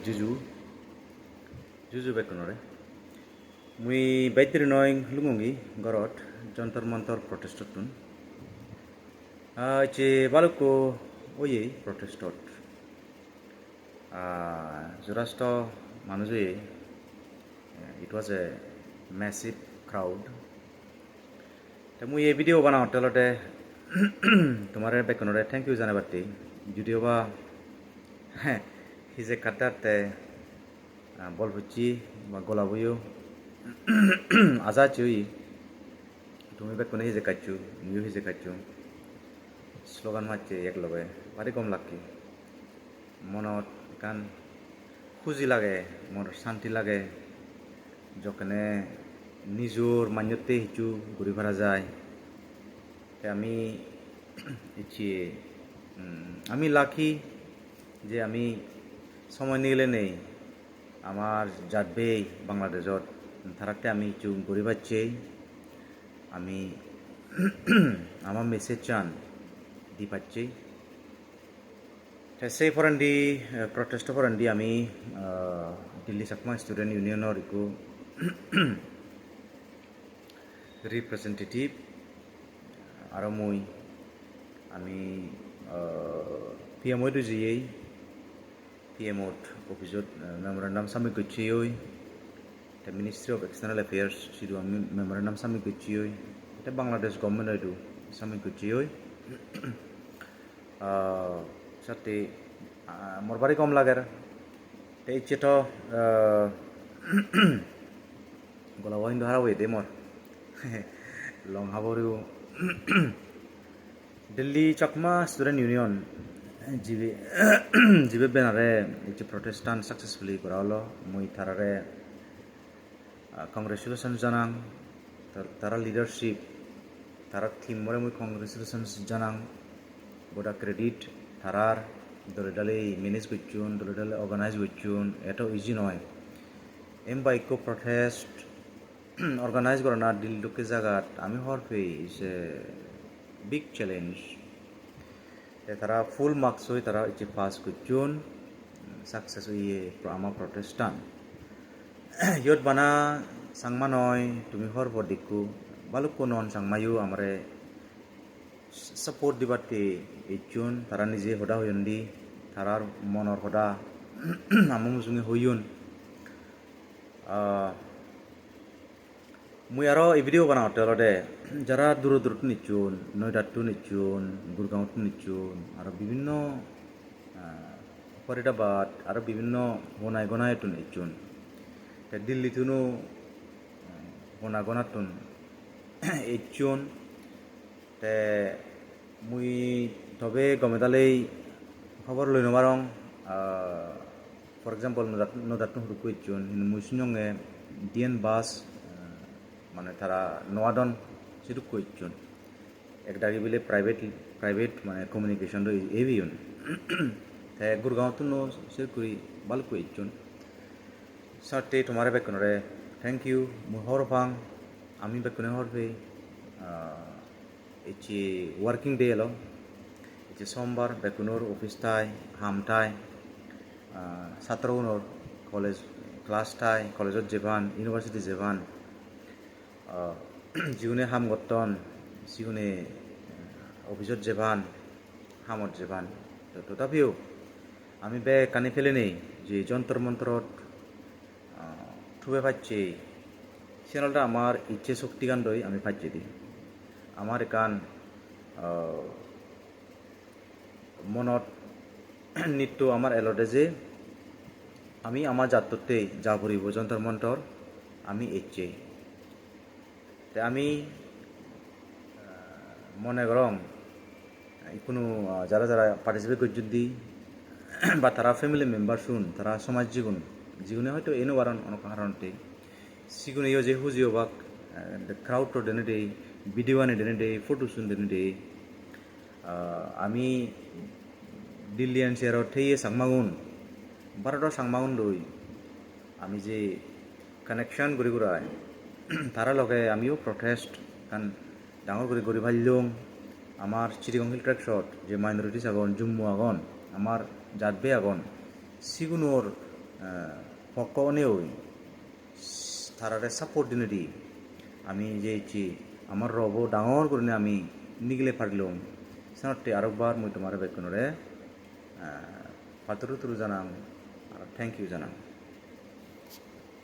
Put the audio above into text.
Juju bekonore. Mui baitiri noing lungungi gorot jontor montor protestotun. Ce baluko oye protestot. Jurasto manuje. It was a massive crowd. तो मुझे video बनाओ टेलोटे तुम्हारे बेकनोरे thank you जाने बाती video बा हिजे कटाते बल बुच्ची बा गोलाबुयो आजा चुई तुम्हें बेकने हिजे कच्चू न्यू हिजे कच्चू स्लोगान माचे एक लोगे बारी कम लाकी मनोत कान खुशी लागे मन शांति लागे जखने নিজর মান্যতে হিচু ঘুরে ফেরা যায় আমি ইচ্ছে আমি লাকি যে আমি সময় নিলে নেই আমার যাবে বাংলাদেশত থাকতে আমি ইচ্ছু ঘুরে পাচ্ছি আমি আমার মেসেজ চান দি পাচ্ছি সেই ফরেন্ডি প্রটেস্ট ফরেন্ডি আমি দিল্লি চাকমা স্টুডেন্ট ইউনিয়নের eco representative aramoi ami PMO dujiye PMO office memorandum submit kuchiyoi the Ministry of External Affairs sidu ami memorandum submit kuchiyoi the Bangladesh government edu submit kuchiyoi sate mor bari kom lager te icheto gola wain dhara we de mor long haboru Delhi Chakma Student Union jibe benare each protestant successfully koralo mui tharare congratulations janang tara leadership tara team more mui congratulations janang boda credit tarar dole manage gochun dole organize gochun eto easy noy emba eco protest organize korona dil duke jagat ami horfe is a big challenge tara full marks hoi tara ichi pass kuchun success hoye ama protestant yot bana sangma noy tumi hor bodikku balukko non sangmayu amare support dibate ichun tara nije hoda hoyondi tarar monor hoda amumujunge hoyun মুই আরো এই video বানাও টেলতে যারা দূর দূরত নিচুন নয়ডাটু নিচুন গুরগাঁওত নিচুন আর বিভিন্ন ফরিদাবাদ আর বিভিন্ন হোনাই গনায়তুন নিচুন দিল্লিতুনো হোনা গনাতুন ইচুন তে মুই তবে গমেদালেই খবর লই নবারং ফর এক্সাম্পল নদাটু হুরকু ইচুন মুই সুনঙ্গে ডিএন বাস মানে তারা নোয়াদন সেটু কইছুন একদাগি বিলে প্রাইভেট মানে কমিউনিকেশন র এভিউন তে গুরগাঁও তো নো সেকুরি বাল কইছুন সাতে তোমারে বেকনরে থ্যাংক ইউ মুহরফাং আমি বেকনে হরবে এচি ওয়ার্কিং ডে এলো এচি সোমবার বেকনর অফিস তাই হামতাই ছাত্রগুনর কলেজ ক্লাস তাই কলেজত যেভান ইউনিভার্সিটি যেভান জিউনে হাম গতন জিউনে অফিসত যেভান হামত যেভান তথাপিও আমি বে কানি ফেলে নেই যে যন্তর মন্ত্রত থুবে পাচ্ছি চ্যানেলটা আমার ইচ্ছে শক্তি গান দই আমি পাচ্ছি দি আমার গান মনত নৃত্য আমার এলতে যে আমি আমার যাত্রতে যা করিব যন্তর মন্ত্রর আমি ইচ্ছে আমি মনে করং কোনো যারা যারা পার্টিসিপেট করছেন দি বা তারা ফ্যামিলি মেম্বার শুন তারা সমাজ জীবনে হয়তো এনো বারণ অনেক কারণতে সিগুনে যে হুজিও বাক ক্রাউড তো দেনে দে ভিডিও আনে দেনে দে ফটো শুন দেনে দে আমি দিল্লি আন শেয়ারত থেয়ে সাংমাগুন ভাৰতৰ সাংমাগুন দই আমি যে কানেকশন করি করায় তারা লগে আমিও প্রটেস্ট কারণ ডাঙর করে গড়ি ভাল্যং আমার চিটিগং হিল ট্রেকশট যে মাইনরিটিস আগন জম্মু আগন আমার জাতবে আগন সিগুনোর পকনেও তারারে সাপোর্ট দিনে দি আমি যে আমার রব ডাঙর করে আমি নিগলে পারলাম সানতে আরেকবার মুই তোমার বেকনরে পাতরু তুরু জানাং আর থ্যাংক ইউ জানাং